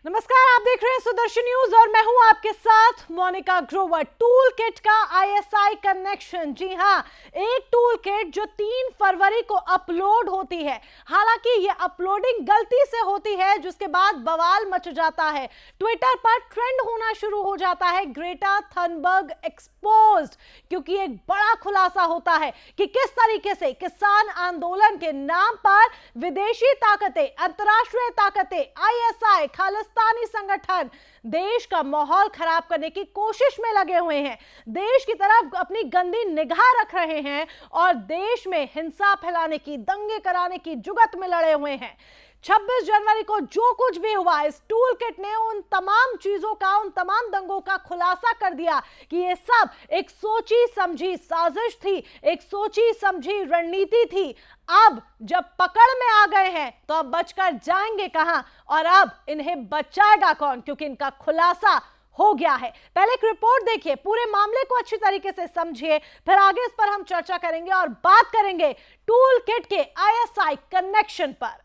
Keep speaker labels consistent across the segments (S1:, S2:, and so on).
S1: नमस्कार, आप देख रहे हैं सुदर्शन न्यूज और मैं हूं आपके साथ मोनिका ग्रोवर। टूल किट का आईएसआई कनेक्शन, जी हां, एक टूल किट जो 3 फरवरी को अपलोड होती है। हालांकि ये अपलोडिंग गलती से होती है, जिसके बाद बवाल मच जाता है। ट्विटर पर ट्रेंड होना शुरू हो जाता है ग्रेटा थनबर्ग एक्सपोज्ड, क्योंकि एक बड़ा खुलासा होता है कि किस तरीके से किसान आंदोलन के नाम पर विदेशी ताकतें, अंतरराष्ट्रीय ताकतें, आईएसआई, खालिस्तानी संगठन देश का माहौल खराब करने की कोशिश में लगे हुए हैं, देश की तरफ अपनी गंदी निगाह रख रहे हैं और देश में हिंसा फैलाने की, दंगे कराने की जुगत में लड़े हुए हैं। 26 जनवरी को जो कुछ भी हुआ, इस टूल किट ने उन तमाम चीजों का, उन तमाम दंगों का खुलासा कर दिया कि ये सब एक सोची समझी साजिश थी, एक सोची समझी रणनीति थी। अब जब पकड़ में आ गए हैं तो अब बचकर जाएंगे कहां और अब इन्हें बचाएगा कौन, क्योंकि इनका खुलासा हो गया है। पहले एक रिपोर्ट देखिए, पूरे मामले को अच्छी तरीके से समझिए, फिर आगे इस पर हम चर्चा करेंगे और बात करेंगे टूल किट के आईएसआई कनेक्शन पर।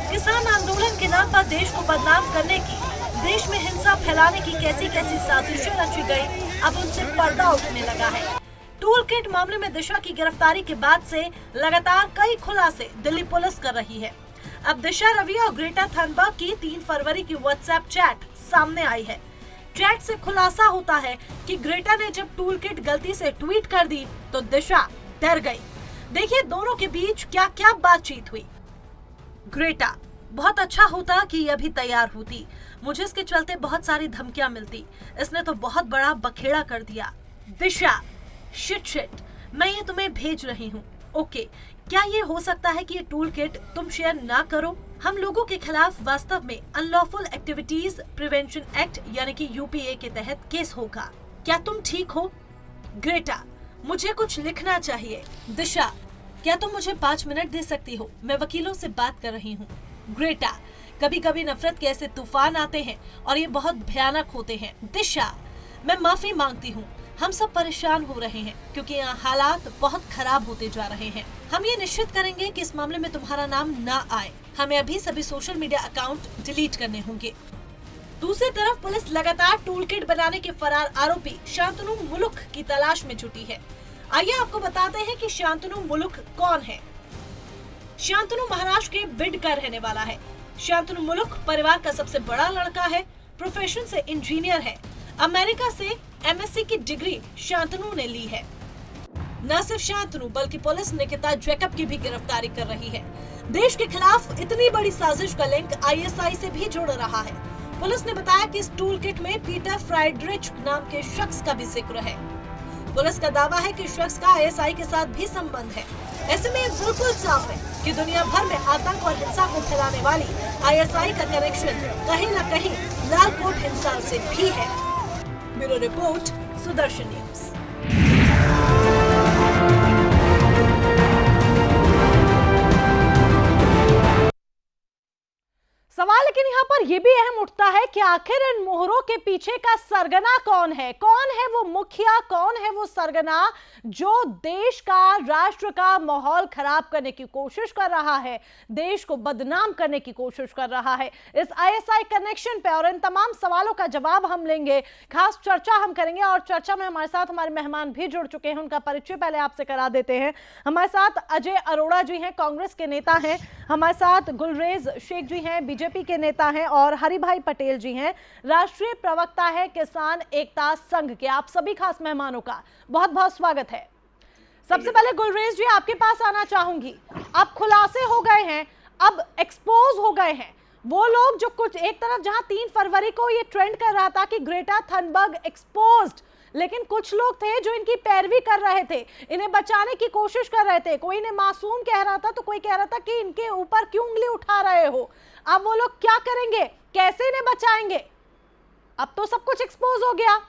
S1: किसान आंदोलन के नाम पर देश को बदनाम करने की, देश में हिंसा फैलाने की कैसी कैसी साजिशें रची गई, अब उनसे पर्दा उठने लगा है। टूल किट मामले में दिशा की गिरफ्तारी के बाद से लगातार कई खुलासे दिल्ली पुलिस कर रही है। अब दिशा रवि और ग्रेटा थनबर्ग की 3 फरवरी की व्हाट्सएप चैट सामने आई है। चैट से खुलासा होता है कि ग्रेटा ने जब टूल किट गलती से ट्वीट कर दी तो दिशा डर गई। देखिए दोनों के बीच क्या क्या बातचीत हुई। ग्रेटा: बहुत अच्छा होता कि ये अभी तैयार होती, मुझे इसके चलते बहुत सारी धमकियां मिलती, इसने तो बहुत बड़ा बखेड़ा कर दिया। दिशा: शिट, मैं ये तुम्हें भेज रही हूँ। ओके, क्या ये हो सकता है कि ये टूल किट तुम शेयर ना करो? हम लोगों के खिलाफ वास्तव में अनलॉफुल एक्टिविटीज प्रिवेंशन एक्ट यानी कि यूपीए के तहत केस होगा। क्या तुम ठीक हो? ग्रेटा: मुझे कुछ लिखना चाहिए। दिशा: क्या तुम मुझे 5 मिनट दे सकती हो? मैं वकीलों से बात कर रही हूँ। ग्रेटा: कभी कभी नफरत के ऐसे तूफान आते हैं और ये बहुत भयानक होते हैं। दिशा: मैं माफी मांगती हूँ, हम सब परेशान हो रहे हैं क्योंकि यहाँ हालात बहुत खराब होते जा रहे हैं। हम ये निश्चित करेंगे कि इस मामले में तुम्हारा नाम ना आए। हमें अभी सभी सोशल मीडिया अकाउंट डिलीट करने होंगे। दूसरी तरफ पुलिस लगातार टूल किट बनाने के फरार आरोपी शांतनु मुलुक की तलाश में जुटी है। आइए आपको बताते हैं कि शांतनु मुलुक कौन है। शांतनु महाराष्ट्र के बिड का रहने वाला है। शांतनु मुलुक परिवार का सबसे बड़ा लड़का है, प्रोफेशन से इंजीनियर है। अमेरिका से एमएससी की डिग्री शांतनु ने ली है। न सिर्फ शांतनु बल्कि पुलिस निकिता जैकब की भी गिरफ्तारी कर रही है। देश के खिलाफ इतनी बड़ी साजिश का लिंक आईएसआई से भी जुड़ रहा है। पुलिस ने बताया कि इस टूल किट में पीटर फ्राइडरिच नाम के शख्स का भी जिक्र है। पुलिस का दावा है कि शख्स का आईएसआई के साथ भी संबंध है। ऐसे में बिल्कुल साफ है कि दुनिया भर में आतंक और हिंसा को फैलाने वाली आईएसआई का कनेक्शन कहीं न कहीं लाल कोट हिंसा से भी है। Bureau report, Sudarshan news. सवाल लेकिन यहाँ पर यह भी अहम उठता है कि आखिर इन मोहरों के पीछे का सरगना कौन है? कौन है वो मुखिया, कौन है वो सरगना जो देश का, राष्ट्र का माहौल खराब करने की कोशिश कर रहा है, देश को बदनाम करने की कोशिश कर रहा है? इस आईएसआई कनेक्शन पे और इन तमाम सवालों का जवाब हम लेंगे, खास चर्चा हम करेंगे और चर्चा में हमारे साथ हमारे मेहमान भी जुड़ चुके हैं। उनका परिचय पहले आपसे करा देते हैं। हमारे साथ अजय अरोड़ा जी हैं, कांग्रेस के नेता हैं। हमारे साथ गुलरेज शेख जी हैं, बीजेपी के नेता हैं और हरिभाई पटेल जी हैं, राष्ट्रीय प्रवक्ता है किसान एकता संघ के। आप सभी खास मेहमानों का बहुत बहुत स्वागत है। सबसे पहले गुलरेज जी आपके पास आना चाहूंगी। अब खुलासे हो गए हैं, अब एक्सपोज हो गए हैं वो लोग जो कुछ एक तरफ जहां 3 फरवरी को ये ट्रेंड कर रहा था कि ग्रेटा थनबर्ग एक्सपोज्ड, लेकिन कुछ लोग थे जो इनकी पैरवी कर रहे थे, इन्हें बचाने की कोशिश कर रहे थे। कोई इन्हें मासूम कह रहा था तो कोई कह रहा था कि इनके ऊपर क्यों उंगली उठा रहे हो। अब वो लोग क्या करेंगे, कैसे इन्हें बचाएंगे? अब तो सब कुछ एक्सपोज हो गया।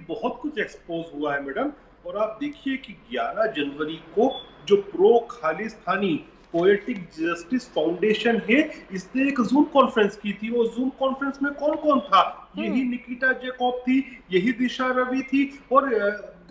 S2: बहुत कुछ एक्सपोज हुआ है मैडम। और आप देखिए कि 11 जनवरी को जो pro Khalistani poetic justice foundation है, इसने एक जूम कॉन्फ्रेंस की थी। वो जूम कॉन्फ्रेंस में कौन कौन था? यही निकिता जैकब थी, यही दिशा रवि थी और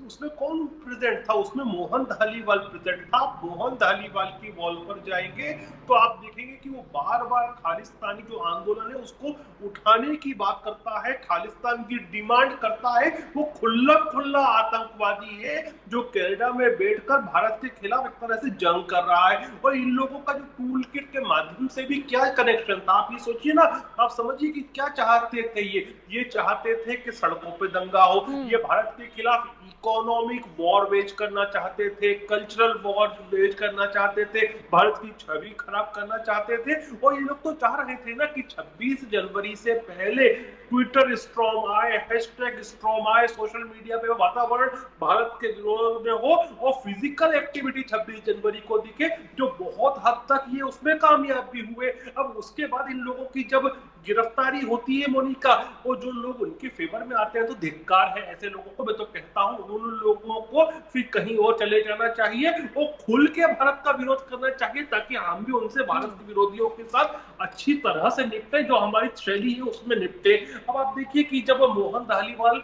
S2: उसमें कौन प्रेजेंट था? उसमें मोहन धालीवाल प्रेजेंट था। आप मोहन धालीवाल की वॉल पर जाएंगे तो आप देखेंगे कि वो बार बार खालिस्तानी जो आंदोलन है उसको उठाने की बात करता है, खालिस्तान की डिमांड करता है। वो खुल्ला खुल्ला आतंकवादी है जो कनाडा में बैठकर भारत के खिलाफ एक तरह से जंग कर रहा है। और इन लोगों का जो टूल किट के माध्यम से भी क्या कनेक्शन था, आप ये सोचिए ना, आप समझिए कि क्या चाहते थे। ये चाहते थे कि सड़कों पे दंगा हो, ये भारत के खिलाफ इकोनॉमिक वॉर वेज करना चाहते थे, कल्चरल वॉर वेज करना चाहते थे, भारत की छवि खराब करना चाहते थे। और ये लोग तो चाह रहे थे ना कि 26 जनवरी से पहले ट्विटर स्ट्रॉम आए, हैशटैग स्ट्रॉम आए, सोशल मीडिया पे वातावरण भारत के विरोध में हो और फिजिकल एक्टिविटी 26 जनवरी को दिखे, जो बहुत हद तक ये उसमें कामयाब भी हुए। अब उसके बाद इन लोगों की जब गिरफ्तारी होती है मोनिका, वो जो लोग उनके फेवर में आते हैं तो धिक्कार है ऐसे लोगों को। मैं तो कहता हूं उन लोगों को फिर कहीं और चले जाना चाहिए, वो खुल के भारत का विरोध करना चाहिए ताकि हम भी उनसे भारत के विरोधियों के साथ अच्छी तरह से निपटे, जो हमारी शैली है उसमें निपटे। अब आप देखिए कि जब मोहन धालीवाल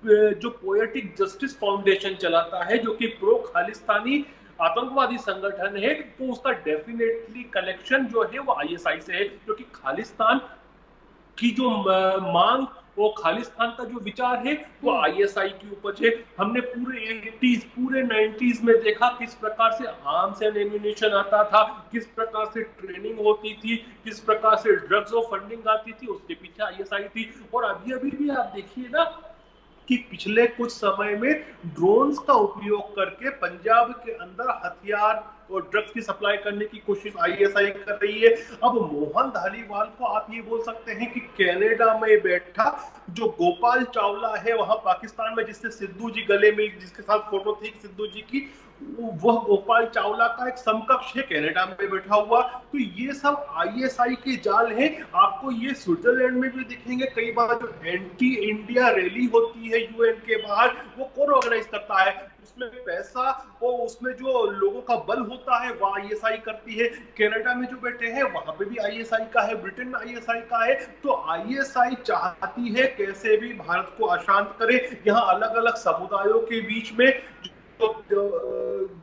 S2: जो पोएटिक जस्टिस फाउंडेशन चलाता है, जो कि प्रो खालिस्तानी आतंकवादी संगठन है, तो उसका डेफिनेटली कलेक्शन जो है वो आईएसआई से है, क्योंकि खालिस्तान की जो मांग, वो खालिस्तान का जो विचार है वो आईएसआई की उपज है। हमने पूरे 80s पूरे 90s में देखा किस प्रकार से आर्म्स एंड एम्यूनिशन आता था, किस प्रकार से ट्रेनिंग होती थी, किस प्रकार से ड्रग्स और फंडिंग आती थी, उसके पीछे आईएसआई थी। और अभी अभी भी आप देखिए ना कि पिछले कुछ समय में ड्रोन्स का उपयोग करके पंजाब के अंदर हथियार और ड्रग्स की सप्लाई करने की कोशिश आईएसआई कर रही है। अब मोहन धालीवाल को आप ये बोल सकते हैं कि कनाडा में बैठा जो गोपाल चावला है वहां पाकिस्तान में, जिससे सिद्धू जी गले में, जिसके साथ फोटो थी सिद्धू जी की, वह गोपाल चावला का एक समकक्ष है कनाडा में बैठा हुआ। तो ये सब आईएसआई के जाल हैं। आपको ये स्विट्जरलैंड में भी दिखेंगे कई बार, जो एंटी इंडिया रैली होती है यूएन के बाहर, वो कौन ऑर्गेनाइज करता है? उसमें पैसा और उसमें जो लोगों का बल होता है वो आईएसआई करती है। कनाडा में जो बैठे हैं वहां पे भी आईएसआई का है, ब्रिटेन में आईएसआई का है। तो आईएसआई चाहती है कैसे भी भारत को अशांत करे, यहाँ अलग अलग समुदायों के बीच में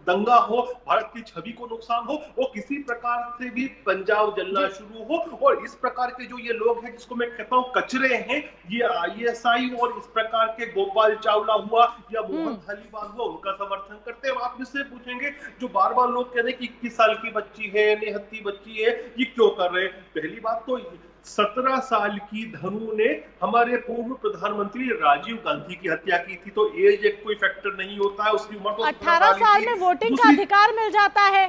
S2: दंगा हो, भारत की छवि को नुकसान हो, वो किसी प्रकार से भी पंजाब जलना शुरू हो। और इस प्रकार के जो ये लोग हैं जिसको मैं कहता हूं कचरे हैं, ये आईएसआई और इस प्रकार के गोपाल चावला हुआ या मोहन धालीवाल हुआ, उनका समर्थन करते हैं। आप मुझसे पूछेंगे जो बार बार लोग कह रहे हैं कि 21 साल की बच्ची है, निहत्ती बच्ची है, ये क्यों कर रहे हैं? पहली बात तो 17 साल की धनु ने हमारे पूर्व प्रधानमंत्री राजीव गांधी की हत्या की थी, तो एज एक कोई फैक्टर नहीं होता है। उसकी उम्र तो
S1: 18 साल में वोटिंग का अधिकार मिल जाता है,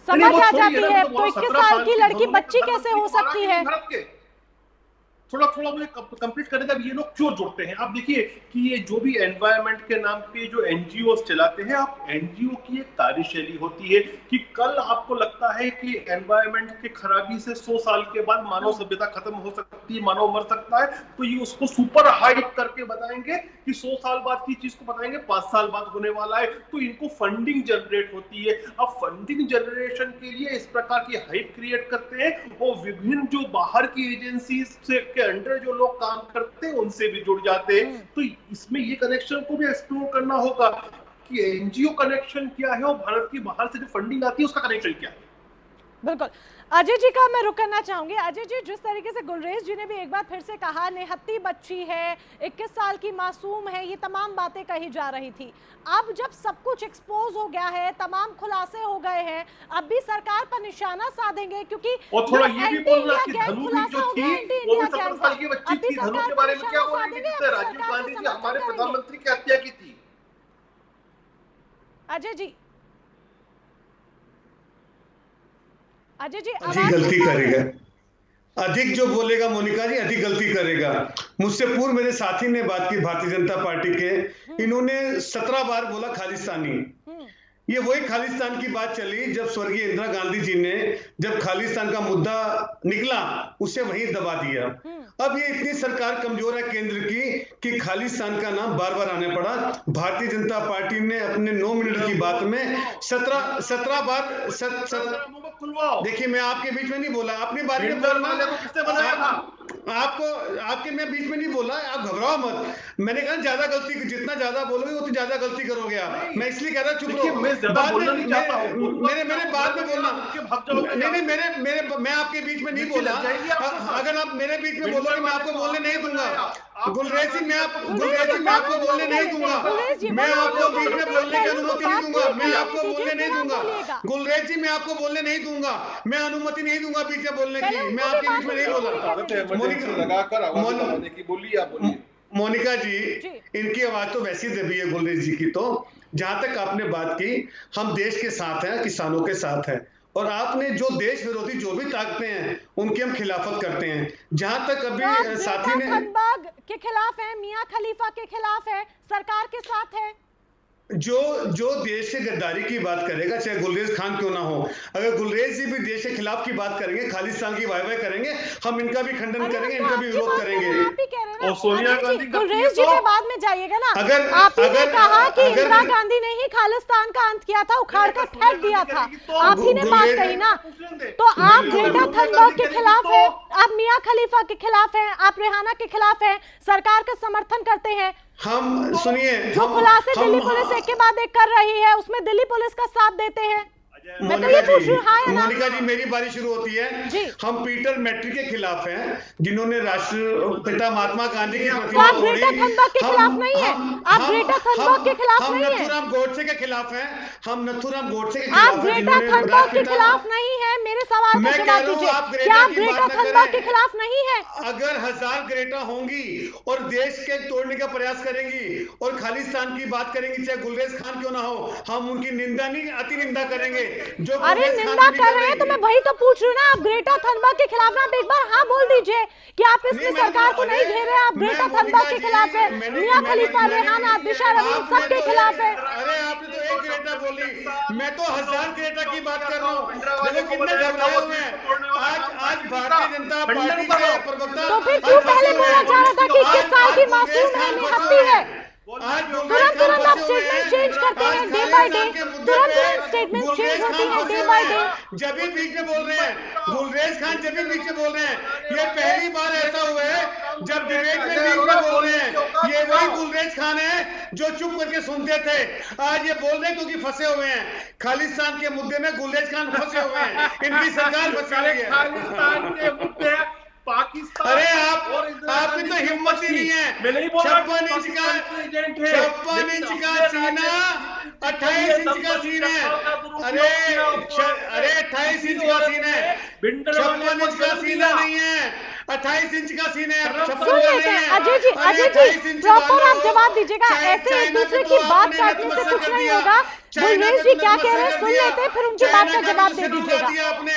S1: समझ आ जाती है। तो 21 साल की लड़की बच्ची कैसे हो सकती है?
S2: थोड़ा मुझे कंप्लीट करने का, ये लोग क्यों जुड़ते हैं? आप देखिए कि ये जो भी एनवायरनमेंट के नाम पे जो एनजीओ चलाते हैं, आप एनजीओ की एक कार्यशैली होती है कि कल आपको लगता है कि एनवायरनमेंट के खराबी से 100 साल के बाद मानव सभ्यता खत्म हो सकती है, मानव मर सकता है, तो ये उसको सुपर हाइप करके बताएंगे कि 100 साल बाद की चीज को बताएंगे 5 साल बाद होने वाला है। तो इनको फंडिंग जनरेट होती है। अब फंडिंग जनरेशन के लिए इस प्रकार की हाइप क्रिएट करते हैं और विभिन्न जो बाहर की एजेंसी से के अंडर जो लोग काम करते हैं उनसे भी जुड़ जाते हैं। तो इसमें ये कनेक्शन को भी एक्सप्लोर करना होगा कि एनजीओ कनेक्शन क्या है और भारत की बाहर से जो फंडिंग आती है उसका कनेक्शन क्या है।
S1: बिल्कुल। अजय जी का मैं रुक करना चाहूंगी। अजय जी, जिस तरीके से गुलरेज जी ने भी एक बार फिर से कहा, निहत्ती बच्ची है, 21 साल की मासूम है, ये तमाम बातें कही जा रही थी। अब जब सब कुछ एक्सपोज हो गया है, तमाम खुलासे हो गए हैं, अब भी सरकार पर निशाना साधेंगे, क्योंकि
S2: और थोड़ा ये भी बोलना कि धनु भी जो थी वो भी 17 साल की बच्ची थी। धनु के बारे में क्या बोल रही थी? राजीव गांधी जी हमारे प्रधानमंत्री की हत्या की थी।
S1: अजय जी, अजय जी,
S3: अधिक गलती करेगा, अधिक जो बोलेगा मोनिका जी अधिक गलती करेगा। मुझसे पूर्व मेरे साथी ने बात की भारतीय जनता पार्टी के, इन्होंने 17 बार बोला खालिस्तानी। ये वही खालिस्तान की बात चली जब स्वर्गीय इंदिरा गांधी जी ने जब खालिस्तान का मुद्दा निकला उसे वहीं दबा दिया। अब ये इतनी सरकार कमजोर है केंद्र की कि खालिस्तान का नाम बार बार आने पड़ा। भारतीय जनता पार्टी ने अपने 9 मिनट की बात में 17 बार देखिए, मैं आपके बीच में नहीं बोला, अपनी बारी में बोलना,
S2: किसने बनाया था?
S3: आपको आपके मैं बीच में नहीं बोला, आप घबराओ मत। मैंने कहा ज्यादा गलती, जितना ज्यादा बोलोगे उतनी ज्यादा गलती करोगे आप। मैं इसलिए कह रहा चुप रहो।
S2: मैं ज्यादा बोलना नहीं चाहता हूं।
S3: मेरे बाद में बोलना। नहीं, मैं आपके बीच में नहीं बोला। अगर आप मेरे बीच में बोलोगे मैं आपको बोलने नहीं दूंगा। गुलरेज जी, मैं आपको बोलने नहीं दूंगा। मैं आपको बीच में बोलने की अनुमति नहीं दूंगा। मैं आपको बोलने नहीं दूंगा। गुलरेज जी, मैं आपको बोलने नहीं दूंगा। मैं अनुमति नहीं दूंगा बीच में बोलने की। मैं आपके बीच में नहीं बोला। मोनिका जी, इनकी आवाज तो वैसी दबी है गुलरेज जी की। तो जहां तक आपने बात की, हम देश के साथ हैं, किसानों के साथ हैं, और आपने जो देश विरोधी जो भी ताकतें हैं उनकी हम खिलाफत करते हैं। जहां तक अभी साथी ने
S1: खनबाग के खिलाफ है, मियां खलीफा के खिलाफ है, सरकार के साथ है।
S3: जो देश से गद्दारी की बात करेगा, चाहे गुलरेज खान क्यों ना हो, अगर गुलरेज जी भी देश के खिलाफ की बात करेंगे, खालिस्तान की वाह करेंगे, हम इनका भी खंडन करेंगे, इनका भी विरोध करेंगे।
S2: और सोनिया गांधी,
S1: गुलरेज जी पे बाद में जाइएगा ना। आपने कहा कि इंदिरा गांधी ने ही खालिस्तान का अंत किया था, उखाड़ कर फेंक दिया था, आप ही ने बात कही ना। तो आप ग्रेटा थनबर्ग के खिलाफ है, आप मियां खलीफा के खिलाफ है, आप रेहाना के खिलाफ है, सरकार का समर्थन करते हैं।
S3: हम सुनिए,
S1: जो खुलासे दिल्ली पुलिस एक के बाद एक कर रही है, उसमें दिल्ली पुलिस का साथ देते हैं। मैं तो ये पूछ रही हूँ, हाँ या ना?
S3: मोनिका जी, मेरी बारी शुरू होती है जी। हम पीटर मैट्री के खिलाफ हैं, जिन्होंने राष्ट्रपिता महात्मा गांधी की प्रतिमा
S1: तोड़ी। आप ग्रेटा थनबर्ग के खिलाफ नहीं है, आप ग्रेटा थनबर्ग के खिलाफ नहीं है।
S3: हम नथुराम गोडसे के खिलाफ हैं, हम नथुराम गोडसे के
S1: आप ग्रेटा थनबर्ग के खिलाफ नहीं है। मेरे सवाल का जवाब दीजिए, क्या आप ग्रेटा थनबर्ग के खिलाफ नहीं है?
S3: अगर 1000 ग्रेटा होंगी और देश के तोड़ने का प्रयास करेंगी और खालिस्तान की बात करेंगी, चाहे गुलरेज खान क्यों ना हो, हम उनकी निंदा नहीं, अति निंदा करेंगे। जो
S1: अरे निंदा कर रहे हैं तो मैं वही तो पूछ रही हूँ ना। आप ग्रेटा थनबर्ग के खिलाफ ना, आप एक बार हाँ बोल दीजिए कि आप इसमें सरकार को नहीं घेर रहे। आप ग्रेटा थनबर्ग के खिलाफ है, मियां खलीफा, रेहाना, दिशा रवीन सबके खिलाफ है।
S3: अरे आपने तो एक ग्रेटा बोली, मैं तो 1000 ग्रेटा की बात कर रहा हूँ। देखो कितने घबराए हुए हैं। आज भारतीय जनता पार्टी के प्रवक्ता,
S1: तो फिर क्यों पहले बोला जा रहा था कि 21 साल की मासूम है, निहत्थी है? तुरंत आप स्टेटमेंट चेंज करते हैं डे बाय डे, तुरंत स्टेटमेंट चेंज होती है डे बाय डे।
S3: जब भी बीच में बोल रहे हैं गुलरेज खान, जब भी बीच में बोल रहे हैं, ये पहली बार ऐसा हुआ है जब डिबेट में बीच में बोल रहे हैं। ये वही गुलरेज खान है जो चुप करके सुनते थे, आज ये बोल रहे हैं क्योंकि फंसे हुए हैं खालिस्तान के मुद्दे में। गुलरेज खान फंसे हुए हैं, इनकी सरकार फंसी हुई है
S2: खालिस्तान के मुद्दे पाकिस्तान।
S3: अरे आपकी तो हिम्मत ही नहीं है। 56 इंच का सीना, 28 इंच का सीन है। अरे 28 इंच का सीन है, 56 इंच का सीना नहीं है, 28 इंच का सीन है।
S1: अजय जी प्रॉपर आप जवाब दीजिएगा, ऐसे एक दूसरे की बात काटने से कुछ नहीं होगा। गुलरेज जी क्या कह रहे हैं सुन लेते हैं, फिर उनकी बात का जवाब दे दीजिएगा।
S3: आपने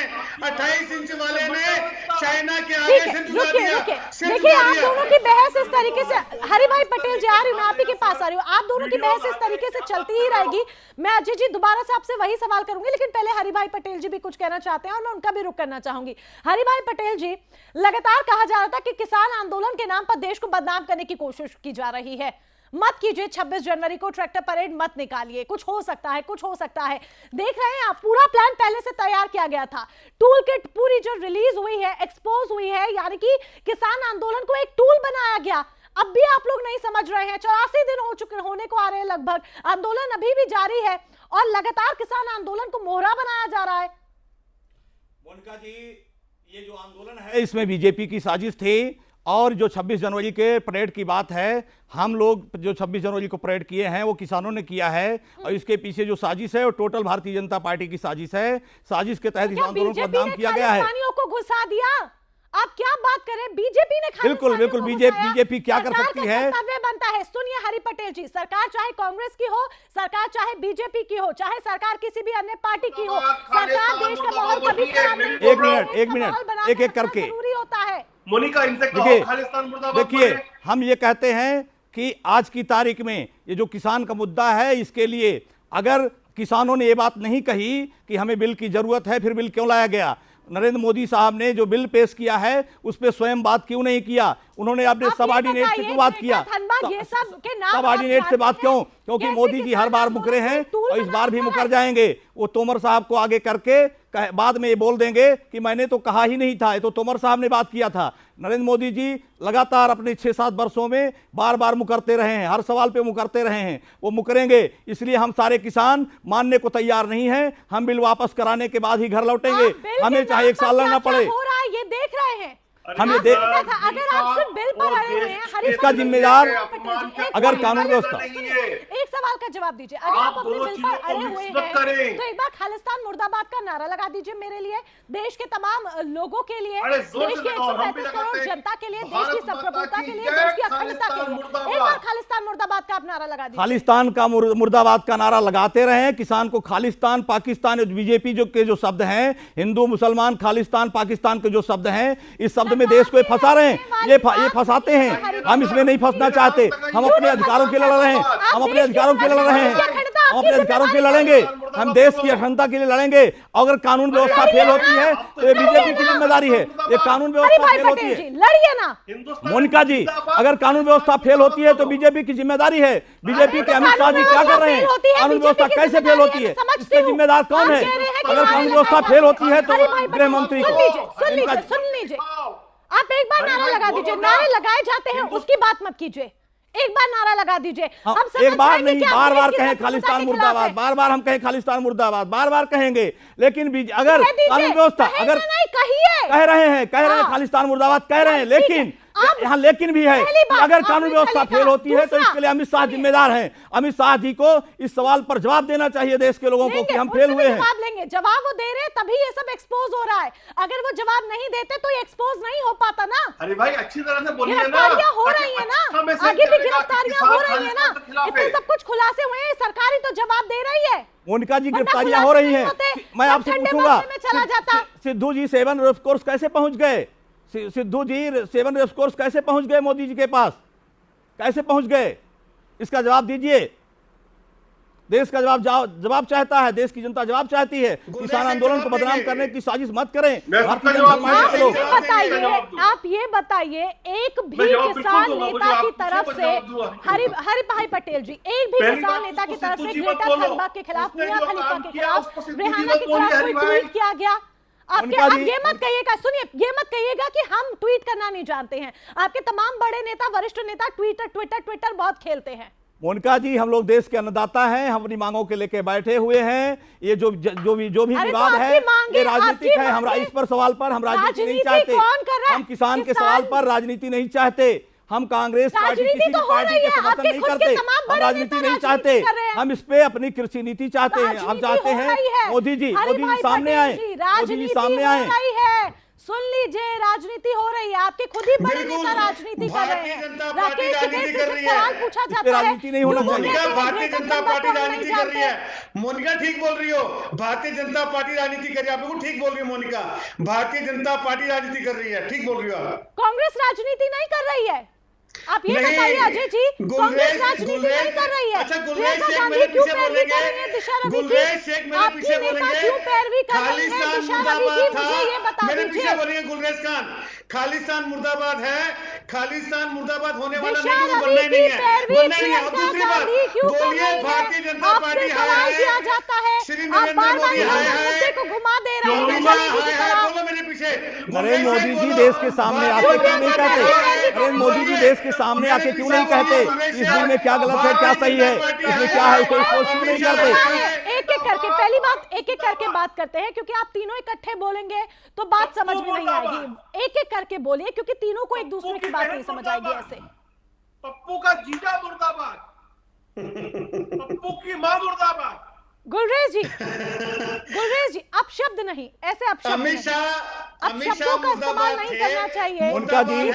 S3: 28 इंच वाले ने चाइना के आगे से झुका दिया।
S1: देखिए आप दोनों की बहस इस तरीके से, हरि भाई पटेल जी आ रही हूँ, मैं आप ही के पास आ रही हूँ, आप दोनों की बहस इस तरीके से चलती ही रहेगी। मैं अजय जी दोबारा से आपसे वही सवाल करूंगी, लेकिन पहले हरि भाई पटेल जी भी कुछ कहना चाहते हैं और मैं उनका भी रुख करना चाहूंगी। हरि भाई पटेल जी, लगातार कहा जा रहा था कि किसान आंदोलन के नाम पर देश को बदनाम करने की कोशिश की जा रही है। मत कीजिए, 26 जनवरी को ट्रैक्टर परेड मत निकालिए, कुछ हो सकता है, कुछ हो सकता है। देख रहे हैं आप, पूरा प्लान पहले से तैयार किया गया था। टूल किट पूरी जो रिलीज हुई है, एक्सपोज हुई है, यानी कि किसान आंदोलन को एक टूल बनाया गया। अब भी आप लोग नहीं समझ रहे हैं, 84 दिन हो चुके, होने को आ रहे हैं लगभग, आंदोलन अभी भी जारी है और लगातार किसान आंदोलन को मोहरा बनाया जा रहा है।
S4: मोनिका जी, ये जो आंदोलन है इसमें बीजेपी की साजिश थी, और जो 26 जनवरी के परेड की बात है, हम लोग जो 26 जनवरी को परेड किए हैं वो किसानों ने किया है, और इसके पीछे जो साजिश है वो टोटल भारतीय जनता पार्टी की साजिश है। साजिश के तहत इस आंदोलन को बदनाम किया गया है।
S1: को घुसा दिया, आप क्या बात करें? बीजेपी ने
S4: बिल्कुल बीजेपी क्या कर सकती है?
S1: कर्तव्य बनता है। सुनिए हरि पटेल जी, सरकार चाहे कांग्रेस की हो, सरकार चाहे बीजेपी की हो, चाहे सरकार किसी भी अन्य पार्टी की हो, सरकार देश का माहौल कभी खराब नहीं करती।
S4: एक मिनट एक एक करके
S1: जरूरी होता है।
S2: मोनिका,
S4: देखिए हम ये कहते हैं कि आज की तारीख में ये जो किसान का मुद्दा है, इसके लिए अगर किसानों ने ये बात नहीं कही कि हमें बिल की जरूरत है, फिर बिल क्यों लाया गया? नरेंद्र मोदी साहब ने जो बिल पेश किया है उस पर स्वयं बात क्यों नहीं किया? उन्होंने अपने सब ऑर्डिनेट से क्यों बात किया? सब ऑर्डिनेट से बात क्यों? क्योंकि मोदी जी हर बार मुकरे हैं और इस बार भी मुकर जाएंगे। वो तोमर साहब को आगे करके बाद में ये बोल देंगे कि मैंने तो कहा ही नहीं था, ये तो तोमर साहब ने बात किया था। नरेंद्र मोदी जी लगातार अपने 6-7 वर्षों में बार बार मुकरते रहे हैं, हर सवाल पे मुकरते रहे हैं, वो मुकरेंगे। इसलिए हम सारे किसान मानने को तैयार नहीं हैं। हम बिल वापस कराने के बाद ही घर लौटेंगे, हमें चाहे 1 साल लड़ना पड़े।
S1: हो रहा है ये देख रहे हैं।
S4: हम ये
S1: अगर आप सिर्फ बिल पर अड़े हुए हैं,
S4: इसका जिम्मेदार अगर कानून व्यवस्था।
S1: एक सवाल का जवाब दीजिए, अगर आप अपने बिल पर अड़े हुए हैं तो एक बार खालिस्तान मुर्दाबाद का नारा लगा दीजिए मेरे लिए, देश के तमाम लोगों के लिए, देश के 135 करोड़ जनता के लिए, देश की संप्रभुता के लिए, देश की अखंडता के लिए। एक बार खालिस्तान मुर्दाबाद का आप नारा लगा दीजिए।
S4: खालिस्तान का मुर्दाबाद का नारा लगाते रहे। किसान को खालिस्तान, पाकिस्तान, बीजेपी के जो शब्द हैं, हिंदू मुसलमान, खालिस्तान, पाकिस्तान के जो शब्द हैं, इस शब्द में देश को फंसा रहे हैं। ये फंसाते हैं। हम इसमें नहीं फंसना चाहते। हम अपने अधिकारों के लिए लड़ रहे हैं। हम अपने अधिकारों के लिए लड़ रहे हैं। हम अपने अधिकारों के लिए लड़ेंगे। हम देश की अखंडता के लिए लड़ेंगे। अगर कानून व्यवस्था फेल होती है तो ये बीजेपी की जिम्मेदारी है। ये कानून व्यवस्था फेल होती है,
S1: लड़िए ना
S4: मोनिका जी। अगर कानून व्यवस्था फेल होती है तो बीजेपी की जिम्मेदारी है। बीजेपी के अमित शाह जी क्या कर रहे हैं? कानून व्यवस्था कैसे फेल होती है, इसके जिम्मेदार कौन है? अगर कानून व्यवस्था फेल होती है तो गृह मंत्री को।
S1: सुन लीजिए, आप एक बार नारा लगा दीजिए। नारे लगाए जाते हैं उसकी बात मत कीजिए, एक बार नारा लगा दीजिए।
S4: एक बार नहीं, बार बार कहें खालिस्तान मुर्दाबाद, बार बार हम कहें खालिस्तान मुर्दाबाद, बार बार कहेंगे। लेकिन अगर कानून व्यवस्था अगर कह रहे हैं खालिस्तान मुर्दाबाद कह रहे हैं, लेकिन यहाँ लेकिन भी है कि अगर कानून व्यवस्था फेल होती है तो इसके लिए अमित शाह जिम्मेदार हैं। अमित शाह जी को इस सवाल पर जवाब देना चाहिए देश के लोगों को कि हम फेल हुए हैं।
S1: जवाब लेंगे, जवाब वो दे रहे हैं तभी ये सब एक्सपोज हो रहा है। अगर वो जवाब नहीं देते तो ये एक्सपोज नहीं हो पाता ना।
S2: अरे भाई अच्छी तरह से बोलिए ना,
S1: गिरफ्तारियां हो रही है ना, आगे भी गिरफ्तारियां हो रही है ना, इतने सब कुछ खुलासे हुए हैं, सरकार ही तो जवाब दे रही है।
S4: मोनिका जी गिरफ्तारियां हो रही हैं। मैं आपसे पूछूंगा, सिद्धू जी 7 रेस कोर्स कैसे पहुंच गए? सिद्धू जी 7 रेस कोर्स कैसे पहुंच गए मोदी जी के पास? कैसे पहुंच गए? इसका जवाब दीजिए। देश का जवाब चाहता है, देश की जनता जवाब चाहती है। किसान आंदोलन को बदनाम करने की साजिश मत करें। भारतीय जनता पार्टी के लोग,
S1: आप ये बताइए, एक भी किसान नेता की तरफ से, हरि भाई पटेल जी, एक भी किसान नेता की तरफ से ग्रेटा थनबर्ग के खिलाफ, मियां खलीफा के खिलाफ, रेहाना के खिलाफ कोई ट्वीट किया गया? आप ये मत कहिएगा, सुनिए, ये मत कहिएगा कि हम ट्वीट करना नहीं जानते हैं। आपके तमाम बड़े नेता, वरिष्ठ नेता ट्विटर बहुत खेलते हैं।
S4: मोनिका जी, हम लोग देश के अन्नदाता हैं, हम अपनी मांगों के लेके बैठे हुए हैं। ये जो भी विवाद है ये राजनीतिक है। हम इस पर सवाल पर हम राजनीति नहीं चाहते। हम किसान के सवाल पर राजनीति नहीं चाहते। हम कांग्रेस पार्टी किसी भी पार्टी के समर्थन नहीं करते। हम राजनीति नहीं चाहते। हम इस पे अपनी कृषि नीति चाहते हैं। हम चाहते हैं मोदी जी सामने आए, मोदी जी सामने आए।
S1: सुन लीजिए, राजनीति हो रही है, आपके खुद ही बड़े नेता राजनीति कर रहे हैं। राकेश टिकैत से सवाल पूछा जाता है,
S4: राजनीति नहीं होना चाहिए।
S3: भारतीय जनता पार्टी राजनीति कर रही है। मोनिका ठीक बोल रही हो, भारतीय जनता पार्टी राजनीति कर रही है। आप बिल्कुल ठीक बोल रही हो मोनिका, भारतीय जनता पार्टी राजनीति कर रही है, ठीक बोल रही हो।
S1: कांग्रेस राजनीति नहीं कर रही है। आप ये बताइए अजय जी, कांग्रेस राजनीति नहीं कर रही है।
S3: अच्छा,
S1: प्रियंका गांधी क्यों पैरवी कर रही है दिशा रवि की? आपकी नेता क्यों पैरवी कर रही है दिशा रवि की? मुझे ये बता दीजिए।
S3: बोलिए गुलरेज खान, खालिस्तान मुर्दाबाद है, खालिस्तान मुर्दाबाद होने वाला नहीं है, बनना ही नहीं है, बनना ही है। दूसरी बात बोलिए, भारतीय जनता पार्टी
S1: सवाल किया जाता है, आप बार-बार मुद्दे को घुमा दे रहे हैं।
S3: बोलो मेरे पीछे,
S4: नरेंद्र मोदी जी देश के सामने आके क्यों नहीं कहते? नरेंद्र मोदी जी देश के सामने आके क्यों नहीं कहते इस बिल में क्या गलत है, क्या सही है, इसमें क्या है, उसको एक्सपोज क्यों नहीं करते?
S1: एक एक करके, पहली बात एक एक करके बात करते हैं, क्योंकि आप तीनों इकट्ठे बोलेंगे तो बात समझ में नहीं आएगी। एक एक करके बोलिए, क्योंकि तीनों को एक दूसरे की बात नहीं समझ आएगी ऐसे।
S2: पप्पू का जीजा मुर्दाबाद, पप्पू की मां मुर्दाबाद।
S1: गुलरेज जी, अपशब्द नहीं, ऐसे अपशब्द अपशब्दों का इस्तेमाल नहीं करना चाहिए।
S4: उनका जी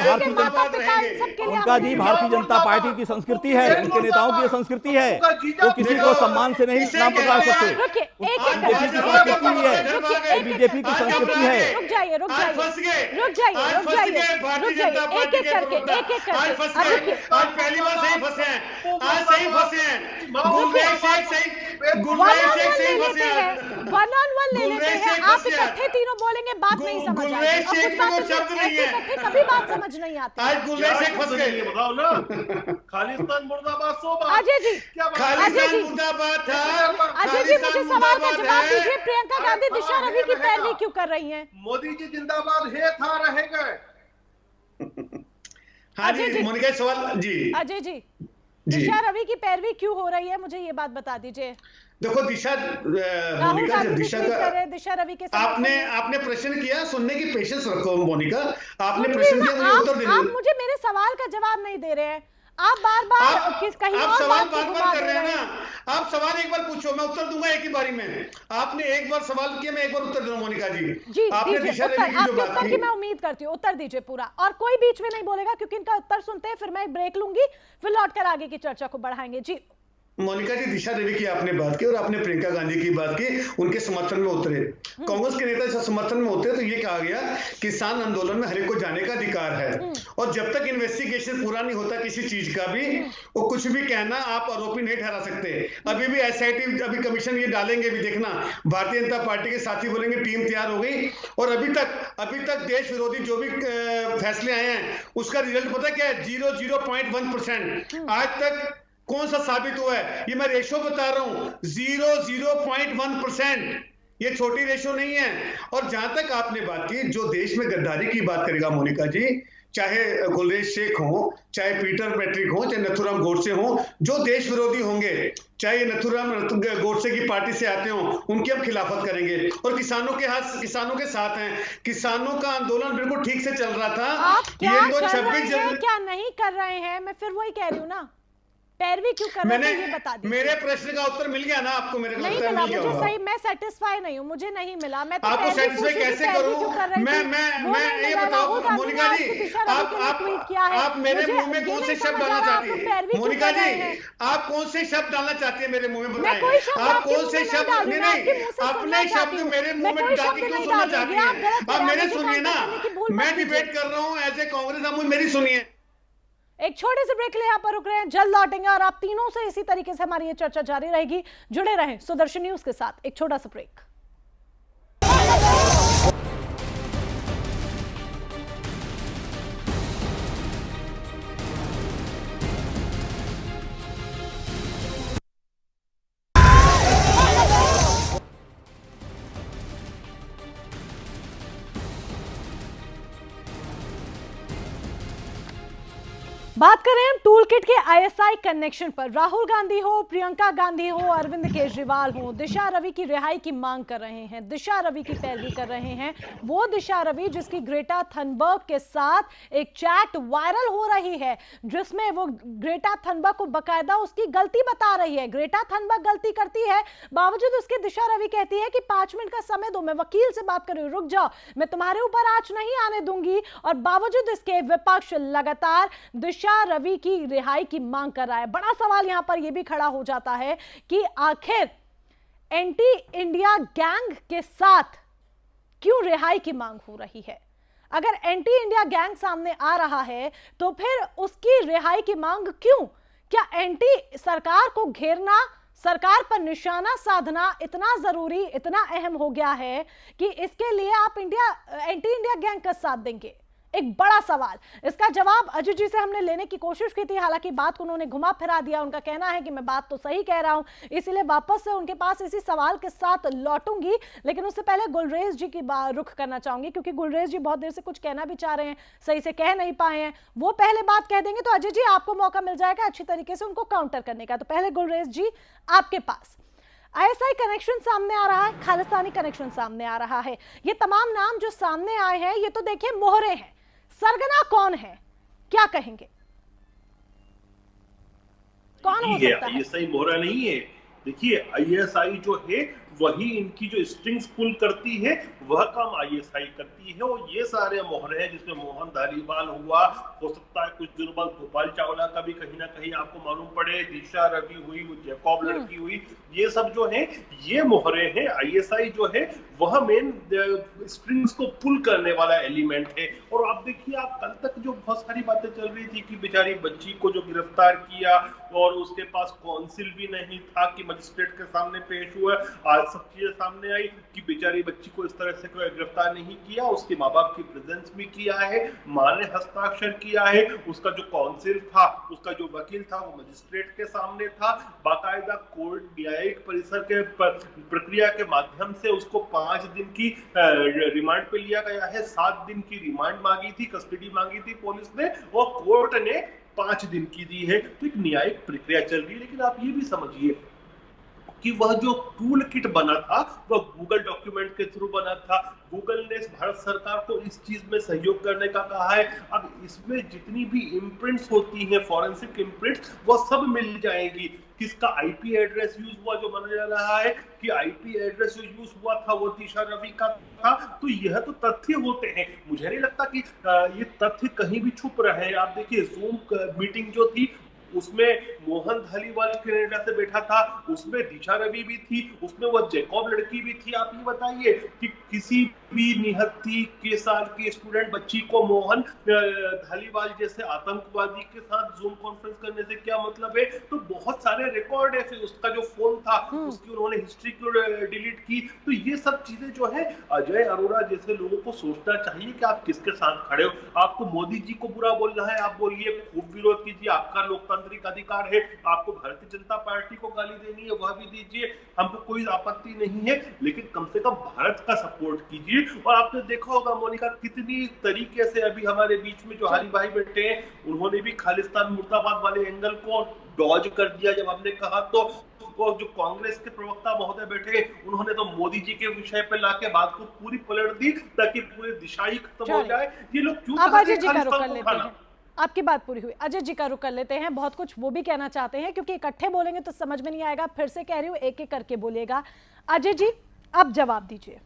S4: भारतीय जनता पार्टी की संस्कृति है, उनके नेताओं की संस्कृति है, वो किसी को सम्मान से नहीं नाम पुकार सकते। बीजेपी की संस्कृति है, बीजेपी की संस्कृति है।
S1: रुक जाइए, एक एक करके
S3: पहली बार सही फंसे हैं, आज सही फंसे हैं। गुलरेज शेख सही फंसे हैं,
S1: वन ऑन वन ले लेते हैं, आप इकट्ठे तीनों बोलेंगे, बात नहीं समझ आएगी।
S3: गुलरेज शेख में वो शब्द नहीं है,
S1: कभी बात समझ नहीं आती।
S3: आज गुलरेज शेख फंस गए।
S2: बताओ ना, खालिस्तान मुर्दाबाद 100 बार।
S1: अजय जी,
S3: खालिस्तान मुर्दाबाद था।
S1: अजय जी मुझे सवाल का जवाब दीजिए, प्रियंका गांधी दिशा रवि की पैरवी क्यों कर रही हैं?
S2: मोदी जी जिंदाबाद है, था, रहेगा।
S3: हाँ जी, मोनिका सवाल जी।
S1: अजय जी, दिशा रवि की पैरवी क्यों हो रही है, मुझे ये बात बता दीजिए।
S3: देखो मोनिका, जब
S1: दिशा रवि के
S3: आपने प्रश्न किया, सुनने की पेशेंस रखो मोनिका। आपने प्रश्न किया, मुझे उत्तर दे दो।
S1: आप मुझे मेरे सवाल का जवाब नहीं दे रहे हैं, आप बार-बार कहीं और
S3: सवाल बार-बार कर रहे हैं ना। आप सवाल एक बार पूछो, मैं उत्तर दूंगा एक ही बारी में। आपने एक बार सवाल किया, मैं एक बार उत्तर दूंगा मोनिका जी। आपने दिशा रवि की जो बात की,
S1: मैं उम्मीद करती हूँ उत्तर दीजिए पूरा, और कोई बीच में नहीं बोलेगा, क्योंकि इनका उत्तर सुनते हैं फिर मैं ब्रेक लूंगी, फिर लौटकर आगे की चर्चा को बढ़ाएंगे। जी
S3: मोनिका जी, दिशा रवि की आपने बात की और आपने प्रियंका गांधी की बात की, उनके समर्थन में उतरे। कांग्रेस के नेता समर्थन में उतरे तो ये कहा गया किसान आंदोलन में हर एक को जाने का अधिकार है, और जब तक इन्वेस्टिगेशन पूरा नहीं होता किसी चीज का भी, वो कुछ भी कहना आप आरोपी नहीं ठहरा सकते। अभी भी SIT अभी कमीशन ये डालेंगे भी, देखना। भारतीय जनता पार्टी के साथी बोलेंगे टीम तैयार हो गई, और अभी तक देश विरोधी जो भी फैसले आए हैं उसका रिजल्ट पता क्या है? 0.1%। आज तक कौन सा साबित हुआ है? ये मैं रेशो बता रहा हूं, 0.1%। ये छोटी रेशो नहीं है। और जहां तक आपने बात की, जो देश में गद्दारी की बात करेगा मोनिका जी, चाहे गुलरेज शेख हो, चाहे पीटर पैट्रिक हो, चाहे नथुराम गोडसे हो, जो देश विरोधी होंगे, चाहे नथुराम गोडसे की पार्टी से आते हो, उनकी हम खिलाफत करेंगे। और किसानों के साथ हैं। किसानों का आंदोलन बिल्कुल ठीक से चल रहा था।
S1: आप क्या कर रहे हैं, क्या नहीं कर रहे हैं? मैं फिर वही कह रही हूँ ना, पैरवी क्यों कर रहे हैं ये बता दीजिए।
S3: मेरे प्रश्न का उत्तर मिल गया ना आपको? मेरे
S1: नहीं मिला मुझे, सही मैं सेटिस्फाई नहीं हूं, मुझे नहीं मिला। मैं तो
S3: आपको सेटिस्फाई कैसे करूं? मैं ये बताओ मोनिका जी, आप मेरे मुंह में कौन से शब्द डालना चाहती है? मोनिका जी, आप कौन से शब्द डालना चाहती है मेरे मुंह में? बताएं आप कौन से शब्द। नहीं, अपने शब्द मेरे मुंह में डाल के क्यों सुनना चाहती है? आप मेरे सुनिए ना, मैं डिबेट कर रहा हूं एज ए कांग्रेस, आप मेरी सुनिए।
S1: एक छोटे से ब्रेक ले यहाँ पर रुक रहे हैं, जल्द लौटेंगे और आप तीनों से इसी तरीके से हमारी ये चर्चा जारी रहेगी। जुड़े रहें सुदर्शन न्यूज के साथ। एक छोटा सा ब्रेक। बात करें हम टूल किट के ISI कनेक्शन पर। राहुल गांधी हो, प्रियंका गांधी हो, अरविंद केजरीवाल हो, दिशा रवि की रिहाई की मांग कर रहे हैं, दिशा रवि की पैरवी कर रहे हैं। वो दिशा रवि जिसकी ग्रेटा थनबर्ग के साथ एक चैट वायरल हो रही है, जिसमें वो ग्रेटा थनबर्ग को बकायदा उसकी गलती बता रही है। ग्रेटा थनबर्ग गलती करती है, बावजूद उसके दिशा रवि कहती है कि 5 मिनट का समय दो, मैं वकील से बात कर रही हूं, रुक जाओ, मैं तुम्हारे ऊपर आंच नहीं आने दूंगी। और बावजूद इसके विपक्ष लगातार दिशा रवि की रिहाई की मांग कर रहा है। बड़ा सवाल यहां पर यह भी खड़ा हो जाता है कि आखिर एंटी इंडिया गैंग के साथ क्यों रिहाई की मांग हो रही है? अगर एंटी इंडिया गैंग सामने आ रहा है तो फिर उसकी रिहाई की मांग क्यों? क्या एंटी सरकार को घेरना, सरकार पर निशाना साधना इतना जरूरी, इतना अहम हो गया है कि इसके लिए आप एंटी इंडिया गैंग का साथ देंगे? एक बड़ा सवाल। इसका जवाब अजय जी से हमने लेने की कोशिश की थी, हालांकि बात को उन्होंने घुमा फिरा दिया। उनका कहना है कि मैं बात तो सही कह रहा हूं, इसीलिए वापस से उनके पास इसी सवाल के साथ लौटूंगी। लेकिन उससे पहले गुलरेज जी की रुख करना चाहूंगी, क्योंकि गुलरेज जी बहुत देर से कुछ कहना भी चाह रहे हैं, सही से कह नहीं पाए हैं। वो पहले बात कह देंगे तो अजय जी आपको मौका मिल जाएगा अच्छी तरीके से उनको काउंटर करने का। तो पहले गुलरेज जी आपके पास ISI कनेक्शन सामने आ रहा है, खालिस्तानी कनेक्शन सामने आ रहा है, ये तमाम नाम जो सामने आए हैं ये तो देखिए मोहरे हैं। सरगना कौन है, क्या कहेंगे? कौन हो सकता है?
S2: ये सही मोहरा नहीं है, देखिए आईएसआई जो है वही इनकी जो स्ट्रिंग्स पुल करती है वह काम आईएसआई करती है। और ये सारे मोहरे हैं जिसमें मोहन धालीवाल हुआ, हो सकता है कुछ दिनों बाद गोपाल चावला का भी कहीं ना कहीं आपको मालूम पड़े, दिशा रवि हुई, वो जैकॉब लड़की हुई, ये सब जो है ये मोहरे हैं। आईएसआई जो है वह मेन स्ट्रिंग्स को पुल करने वाला एलिमेंट है। और आप देखिए, आप कल तक जो बहुत सारी बातें चल रही थी कि बेचारी बच्ची को जो गिरफ्तार किया और उसके पास काउंसिल भी नहीं था कि मजिस्ट्रेट के सामने पेश हुआ, आज सब चीजें सामने आई कि बेचारी बच्ची को इस तरह से कोई गिरफ्तार नहीं किया, उसके माँ बाप की प्रेजेंस में किया है, माँ ने हस्ताक्षर किया है, उसका जो काउंसिल था, उसका जो वकील था वो मजिस्ट्रेट के सामने था, बाकायदा कोर्ट न्यायिक परिसर के प्रक्रिया के माध्यम से उसको 5 दिन की रिमांड पे लिया गया है। 7 दिन की रिमांड मांगी थी, कस्टडी मांगी थी पुलिस ने और कोर्ट ने 5 दिन की दी है। तो एक न्यायिक प्रक्रिया चल रही है। लेकिन आप ये भी समझिए कि वह जो टूल किट बना था वह गूगल डॉक्यूमेंट के थ्रू बना था। गूगल ने भारत सरकार को इस चीज में सहयोग करने का कहा है। अब इसमें जितनी भी इम्प्रिंट्स होती हैं, फॉरेंसिक इम्प्रिंट्स, वह सब मिल जाएंगी। किसका आईपी एड्रेस यूज हुआ, जो माना जा रहा है कि आईपी एड्रेस जो यूज हुआ था वो दिशा रवि का था। तो यह तो तथ्य होते हैं। मुझे नहीं लगता कि ये तथ्य कहीं भी छुप रहे हैं। आप देखिए, जूम मीटिंग जो थी उसमें मोहन धालीवाल कनाडा से बैठा था, उसमें दिशा रवि भी थी, उसमें वो जैकॉब लड़की भी थी। आप ये बताइए कि किसी भी निहत्थी के साल की स्टूडेंट बच्ची को मोहन धालीवाल जैसे आतंकवादी के साथ जूम कॉन्फ्रेंस करने से क्या मतलब है? तो बहुत सारे रिकॉर्ड है। फिर उसका जो फोन था उसकी उन्होंने हिस्ट्री क्यों डिलीट की? तो ये सब चीजें जो है अजय अरोड़ा जैसे लोगों को सोचना चाहिए कि आप किसके साथ खड़े हो। आपको मोदी जी को बुरा बोलना है, आप बोलिए, खूब विरोध कीजिए, आपका लोकतांत्रिक अधिकार है। आपको भारतीय जनता पार्टी को गाली देनी है वह भी दीजिए, हमको कोई आपत्ति नहीं है, लेकिन कम से कम भारत का सपोर्ट कीजिए। और आपने देखा होगा मोनिका, कितनी तरीके से अभी हमारे बीच में जो हरि भाई बैठे हैं उन्होंने भी खालिस्तान मुर्दाबाद वाले एंगल को डॉज कर दिया जब हमने कहा। तो जो कांग्रेस के प्रवक्ता महोदय बैठे उन्होंने तो मोदी जी के विषय पे लाके बात को पूरी पलट दी ताकि पूरी दिशा ही खत्म हो जाए। ये लोग क्यों खालिस्तान को खाना?
S1: आपकी बात पूरी हुई। अजय जी का रुख कर लेते हैं, बहुत कुछ वो भी कहना चाहते हैं क्योंकि इकट्ठे बोलेंगे तो समझ में नहीं आएगा। फिर से कह रही हूँ, एक एक करके बोलिएगा। अजय जी अब जवाब दीजिए,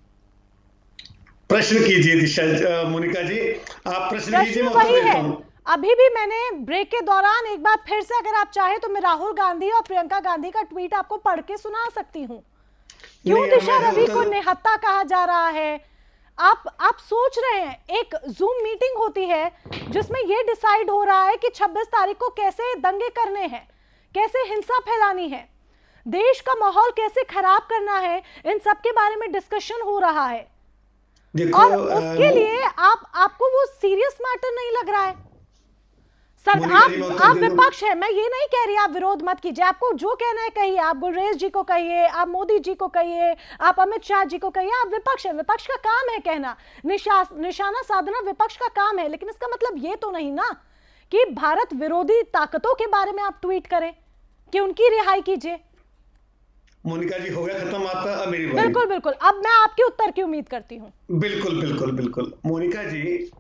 S3: प्रश्न कीजिए। दिशा मोनिका जी आप प्रश्न कीजिए, मैं
S1: वही
S3: उत्तर देता
S1: है।
S3: हूं।
S1: अभी भी मैंने ब्रेक के दौरान एक बार फिर से, अगर आप चाहे तो मैं राहुल गांधी और प्रियंका गांधी का ट्वीट आपको पढ़ के सुना सकती हूँ। क्यों दिशा रवि को निहत्था कहा जा रहा है? आप सोच रहे हैं, एक जूम मीटिंग होती है जिसमें यह डिसाइड हो रहा है कि 26 तारीख को कैसे दंगे करने हैं, कैसे हिंसा फैलानी है, देश का माहौल कैसे खराब करना है, इन सब के बारे में डिस्कशन हो रहा है। और उसके लिए आपको वो सीरियस मैटर नहीं लग रहा है? सर आप विपक्ष है, मैं ये नहीं कह रही आप विरोध मत कीजिए, आपको जो कहना है कहिए, आप गुलरेज जी को कहिए, आप मोदी जी को कहिए, आप अमित शाह जी को कहिए। आप विपक्ष है, विपक्ष का काम है कहना, निशाना साधना विपक्ष का काम है। लेकिन इसका मतलब ये तो नहीं ना कि भारत विरोधी ताकतों के बारे में आप ट्वीट करें कि उनकी रिहाई कीजिए।
S3: मोनिका जी हो गया खत्म आपका? मेरी बारी।
S1: बिल्कुल बिल्कुल, अब मैं आपके उत्तर की उम्मीद करती हूँ।
S3: बिल्कुल बिल्कुल बिल्कुल मोनिका जी,